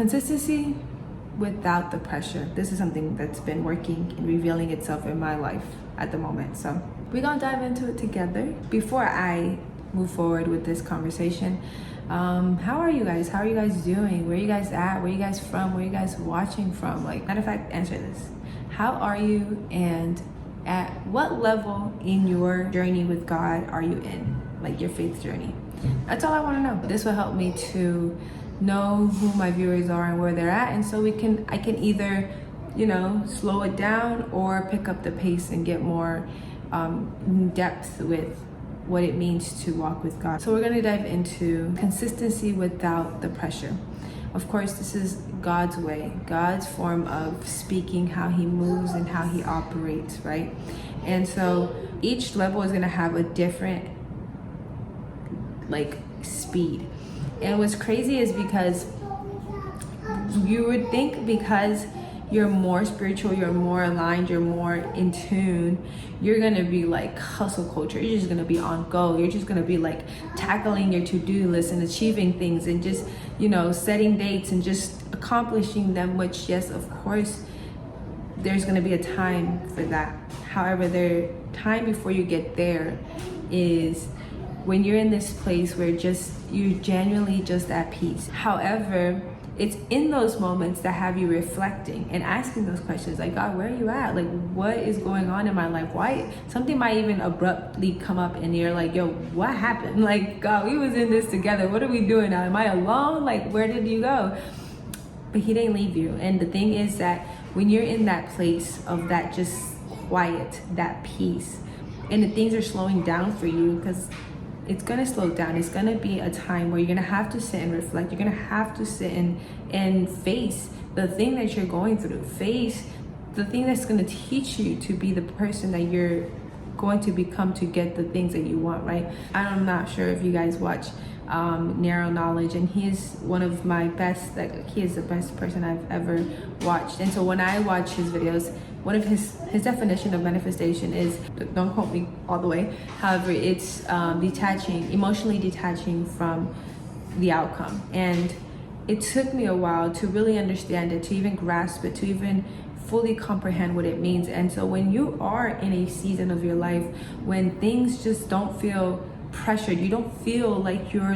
Consistency without the pressure. This is something that's been working and revealing itself in my life at the moment. So we're gonna dive into it together. Before I move forward with this conversation, how are you guys? How are you guys doing? Where are you guys at? Where are you guys from? Where are you guys watching from? Like, matter of fact, answer this. How are you, and at what level in your journey with God are you in? Like, your faith journey. That's all I want to know. This will help me to know who my viewers are and where they're at, and so I can either, slow it down or pick up the pace and get more depth with what it means to walk with God. So we're going to dive into consistency without the pressure. Of course, this is God's way, God's form of speaking, how he moves and how he operates, right? And so each level is going to have a different speed. And what's crazy is because you would think, because you're more spiritual, you're more aligned, you're more in tune, you're gonna be like hustle culture. You're just gonna be on go. You're just gonna be like tackling your to-do list and achieving things and just, setting dates and just accomplishing them, which, yes, of course, there's gonna be a time for that. However, the time before you get there is when you're in this place where you're genuinely just at peace. However, it's in those moments that have you reflecting and asking those questions, like, God, where are you at? Like, what is going on in my life? Why? Something might even abruptly come up and you're like, yo, what happened? Like, God, we was in this together. What are we doing now? Am I alone? Like, where did you go? But he didn't leave you. And the thing is that when you're in that place of that just quiet, that peace, and the things are slowing down for you, because it's gonna slow down. It's gonna be a time where you're gonna have to sit and reflect. You're gonna have to sit and face the thing that you're going through. Face the thing that's gonna teach you to be the person that you're going to become to get the things that you want, right? I'm not sure if you guys watch Narrow Knowledge, and he is one of my best, he is the best person I've ever watched. And so when I watch his videos, one of his definition of manifestation is, don't quote me all the way, however, it's emotionally detaching from the outcome. And it took me a while to really understand it, to even grasp it, to even fully comprehend what it means. And so when you are in a season of your life when things just don't feel pressured, you don't feel like you're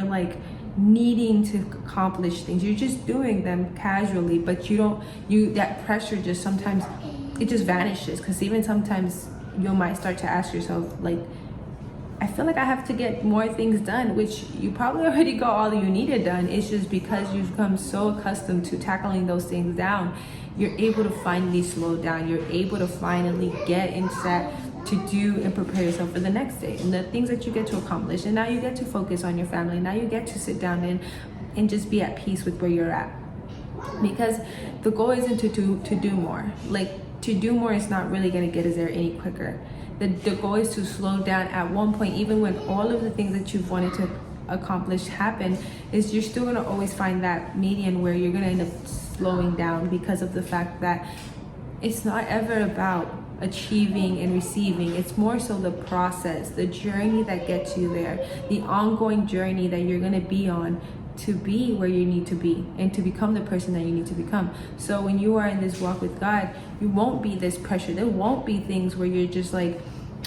needing to accomplish things, you're just doing them casually, but that pressure just sometimes it just vanishes. Because even sometimes you might start to ask yourself, I feel like I have to get more things done, which you probably already got all you needed done. It's just because you've become so accustomed to tackling those things down, you're able to finally slow down. You're able to finally get into that to do and prepare yourself for the next day and the things that you get to accomplish. And now you get to focus on your family. Now you get to sit down and just be at peace with where you're at. Because the goal isn't to do more. To do more is not really going to get us there any quicker. The goal is to slow down at one point, even when all of the things that you've wanted to accomplish happen, is you're still going to always find that median where you're going to end up slowing down, because of the fact that it's not ever about achieving and receiving. It's more so the process, the journey that gets you there, the ongoing journey that you're going to be on to be where you need to be and to become the person that you need to become. So when you are in this walk with God, you won't be this pressure. There won't be things where you're just like,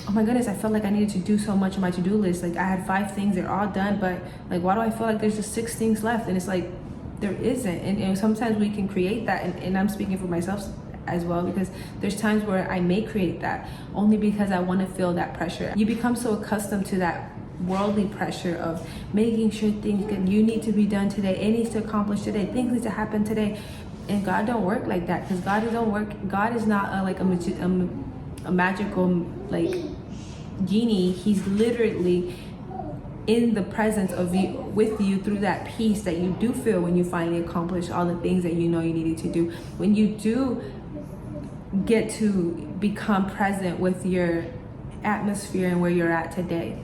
oh my goodness, I felt like I needed to do so much on my to-do list. I had 5 things, they're all done, but why do I feel like there's just 6 things left? And it's there isn't. And sometimes we can create that, and I'm speaking for myself as well, because there's times where I may create that only because I want to feel that pressure. You become so accustomed to that worldly pressure of making sure things you need to be done today, it needs to accomplish today, things need to happen today. And God don't work like that, because God is not a magical genie. He's literally in the presence of you, with you, through that peace that you do feel when you finally accomplish all the things that you know you needed to do. When you do get to become present with your atmosphere and where you're at today,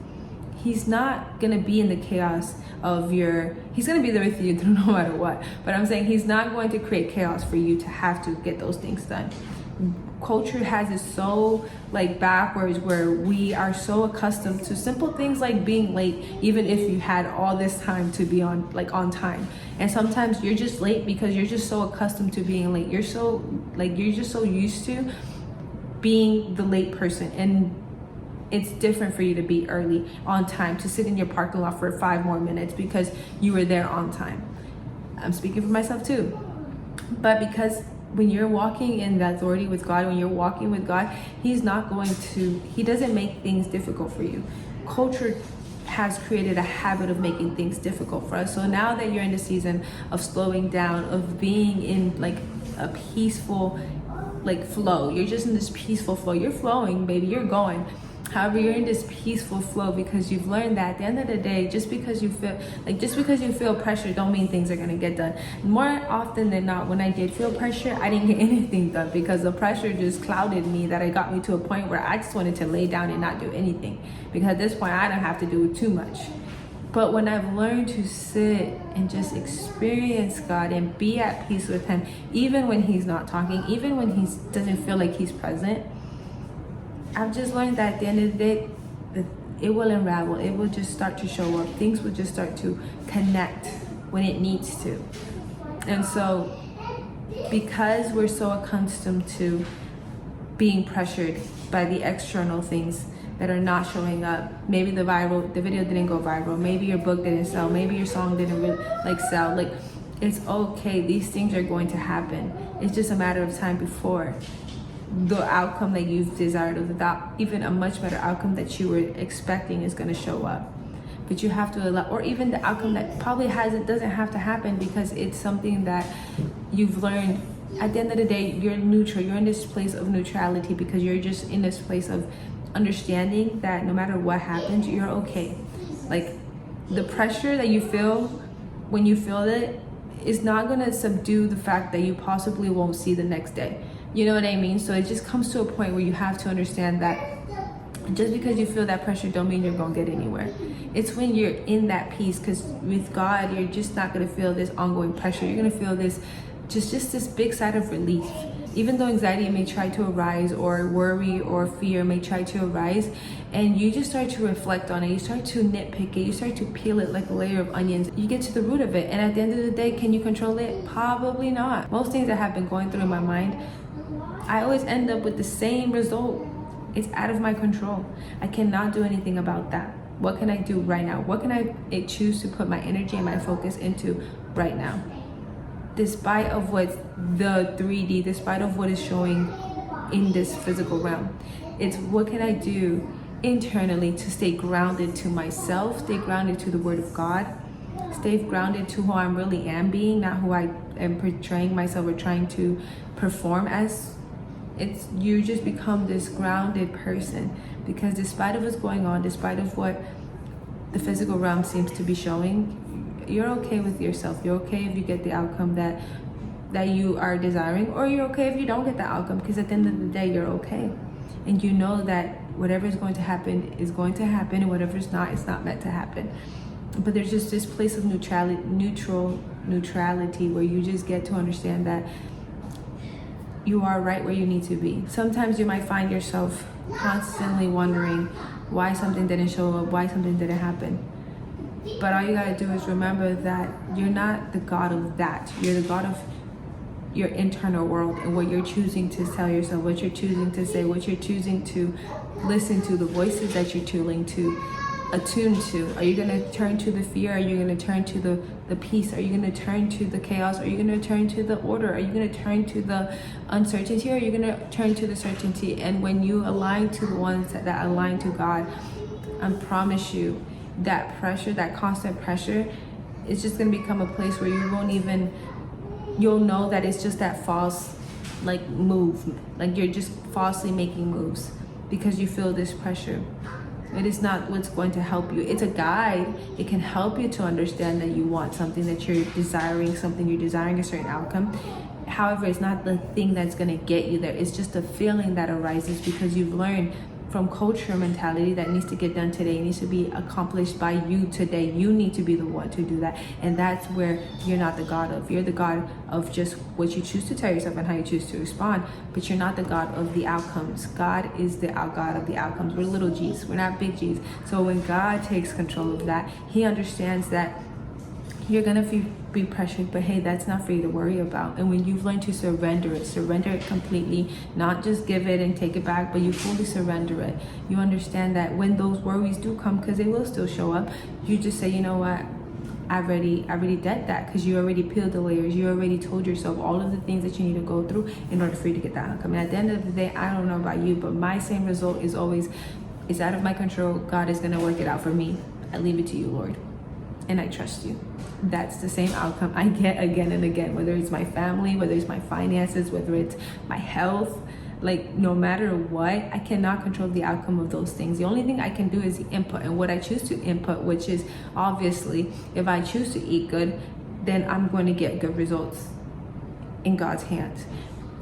he's not gonna be in the chaos of he's gonna be there with you through no matter what. But I'm saying he's not going to create chaos for you to have to get those things done. Culture has it so like backwards, where we are so accustomed to simple things like being late, even if you had all this time to be on time. And sometimes you're just late because you're just so accustomed to being late. You're just so used to being the late person, and it's different for you to be early, on time, to sit in your parking lot for 5 more minutes because you were there on time. I'm speaking for myself too. But because when you're walking in the authority with God, when you're walking with God, he doesn't make things difficult for you. Culture has created a habit of making things difficult for us. So now that you're in the season of slowing down, of being in like a peaceful like flow, you're just in this peaceful flow. You're flowing, baby, you're going. However, you're in this peaceful flow because you've learned that at the end of the day, just because you feel pressure don't mean things are gonna get done. More often than not, when I did feel pressure, I didn't get anything done because the pressure just clouded me, that it got me to a point where I just wanted to lay down and not do anything, because at this point I don't have to do too much. But when I've learned to sit and just experience God and be at peace with him, even when he's not talking, even when he doesn't feel like he's present, I've just learned that at the end of the day, it will unravel. It will just start to show up. Things will just start to connect when it needs to. And so, because we're so accustomed to being pressured by the external things that are not showing up, maybe the video didn't go viral, maybe your book didn't sell, maybe your song didn't really sell. It's okay. These things are going to happen. It's just a matter of time before the outcome that you've desired, or even a much better outcome that you were expecting, is going to show up. But you have to allow, or even the outcome that probably doesn't have to happen, because it's something that you've learned. At the end of the day, you're neutral. You're in this place of neutrality because you're just in this place of understanding that no matter what happens, you're okay. Like, the pressure that you feel when you feel it is not going to subdue the fact that you possibly won't see the next day. You know what I mean? So it just comes to a point where you have to understand that just because you feel that pressure don't mean you're going to get anywhere. It's when you're in that peace, because with God, you're just not going to feel this ongoing pressure. You're going to feel this, just this big sigh of relief. Even though anxiety may try to arise, or worry or fear may try to arise, and you just start to reflect on it, you start to nitpick it, you start to peel it like a layer of onions, you get to the root of it. And at the end of the day, can you control it? Probably not. Most things that have been going through in my mind, I always end up with the same result. It's out of my control. I cannot do anything about that. What can I do right now? What can I choose to put my energy and my focus into right now? Despite of what's the 3D, despite of what is showing in this physical realm, it's what can I do internally to stay grounded to myself, stay grounded to the Word of God, stay grounded to who I really am being, not who I am portraying myself or trying to perform as. It's, you just become this grounded person, because despite of what's going on, despite of what the physical realm seems to be showing, you're okay with yourself. You're okay if you get the outcome that you are desiring, or you're okay if you don't get the outcome, because at the end of the day, you're okay. And you know that whatever is going to happen is going to happen, and whatever is not, it's not meant to happen. But there's just this place of neutrality where you just get to understand that you are right where you need to be. Sometimes you might find yourself constantly wondering why something didn't show up, why something didn't happen. But all you gotta do is remember that you're not the God of that. You're the God of your internal world, and what you're choosing to tell yourself, what you're choosing to say, what you're choosing to listen to, the voices that you're choosing to attune to. Are you gonna turn to the fear? Are you gonna turn to the peace? Are you gonna turn to the chaos? Are you gonna turn to the order? Are you gonna turn to the uncertainty? Or are you gonna turn to the certainty? And when you align to the ones that align to God, I promise you, that pressure, that constant pressure, it's just gonna become a place where you'll know that it's just that false move, like you're just falsely making moves because you feel this pressure. It is not what's going to help you. It's a guide. It can help you to understand that you want something, that you're desiring a certain outcome. However, it's not the thing that's going to get you there. It's just a feeling that arises because you've learned from culture mentality that needs to get done today, needs to be accomplished by you today. You need to be the one to do that. And that's where you're not the God of. You're the God of just what you choose to tell yourself and how you choose to respond, but you're not the God of the outcomes. God is the God of the outcomes. We're little G's, we're not big G's. So when God takes control of that, he understands that you're gonna be pressured, but hey, that's not for you to worry about. And when you've learned to surrender it completely, not just give it and take it back, but you fully surrender it, you understand that when those worries do come, because they will still show up, you just say, you know what, I already did that, because you already peeled the layers. You already told yourself all of the things that you need to go through in order for you to get that outcome. And at the end of the day, I don't know about you, but my same result is always, it's out of my control. God is gonna work it out for me. I leave it to you, Lord, and I trust you. That's the same outcome I get again and again, whether it's my family, whether it's my finances, whether it's my health. Like, no matter what, I cannot control the outcome of those things. The only thing I can do is the input, and what I choose to input, which is obviously, if I choose to eat good, then I'm going to get good results in God's hands.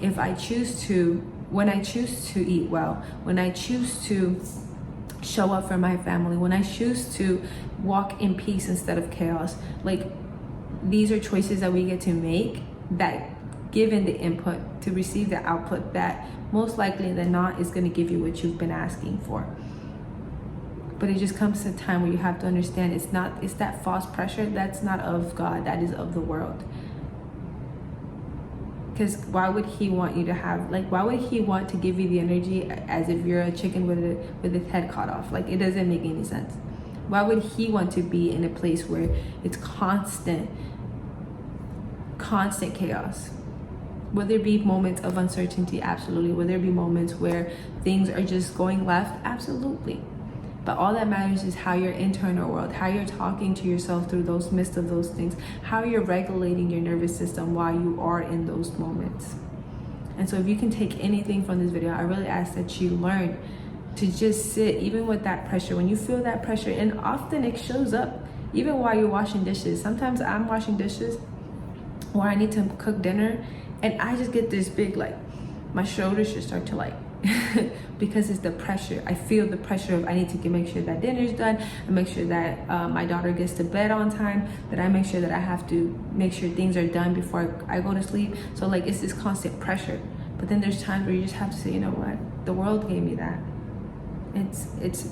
If I choose to, when I choose to eat well, when I choose to show up for my family, when I choose to walk in peace instead of chaos, like, these are choices that we get to make, that given the input to receive the output that most likely than not is going to give you what you've been asking for. But it just comes to a time where you have to understand it's that false pressure that's not of God, that is of the world. Because why would he want you to have, like, why would he want to give you the energy as if you're a chicken with its head cut off? Like, it doesn't make any sense. Why would he want to be in a place where it's constant chaos? Will there be moments of uncertainty? Absolutely. Will there be moments where things are just going left? Absolutely. But all that matters is how your internal world, how you're talking to yourself through those midst of those things, how you're regulating your nervous system while you are in those moments. And so if you can take anything from this video, I really ask that you learn to just sit, even with that pressure. When you feel that pressure, and often it shows up even while you're washing dishes. Sometimes I'm washing dishes or I need to cook dinner, and I just get this big, like, my shoulders just start to, like, because it's the pressure. I feel the pressure of I need to make sure that dinner's done, and make sure that my daughter gets to bed on time, that I make sure that I have to make sure things are done before I go to sleep. So, like, it's this constant pressure. But then there's times where you just have to say, you know what, the world gave me that. It's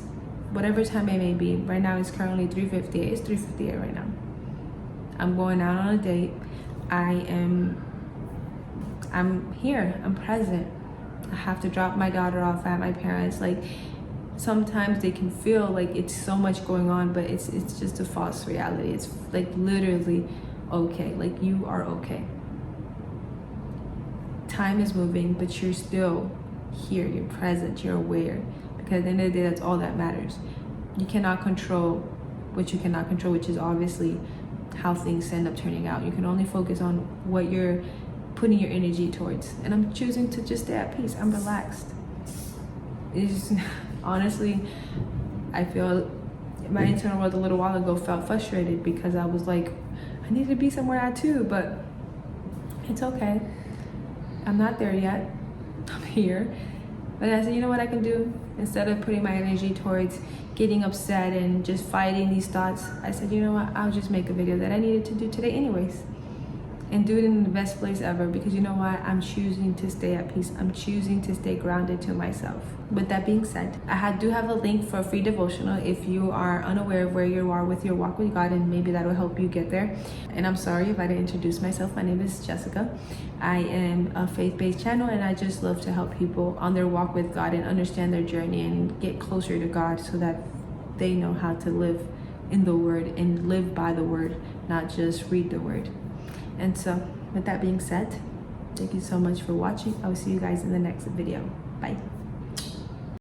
whatever time it may be. Right now it's currently 3:58. It's 3:58 right now. I'm going out on a date. I'm here, I'm present. I have to drop my daughter off at my parents'. Like, sometimes they can feel like it's so much going on, but it's just a false reality. It's like literally okay, like, you are okay. Time is moving, but you're still here, you're present, you're aware, because at the end of the day, that's all that matters. You cannot control what you cannot control, which is obviously how things end up turning out. You can only focus on what you're putting your energy towards. And I'm choosing to just stay at peace. I'm relaxed. It's honestly, I feel my internal world a little while ago felt frustrated because I was like, I need to be somewhere at too, but it's okay. I'm not there yet. I'm here. But I said, you know what I can do? Instead of putting my energy towards getting upset and just fighting these thoughts, I said, you know what? I'll just make a video that I needed to do today anyways. And do it in the best place ever, because you know what? I'm choosing to stay at peace. I'm choosing to stay grounded to myself. With that being said, I do have a link for a free devotional if you are unaware of where you are with your walk with God, and maybe that will help you get there. And I'm sorry if I didn't introduce myself. My name is Jessica. I am a faith-based channel, and I just love to help people on their walk with God and understand their journey and get closer to God so that they know how to live in the Word and live by the Word, not just read the Word. And so, with that being said, thank you so much for watching. I will see you guys in the next video. Bye.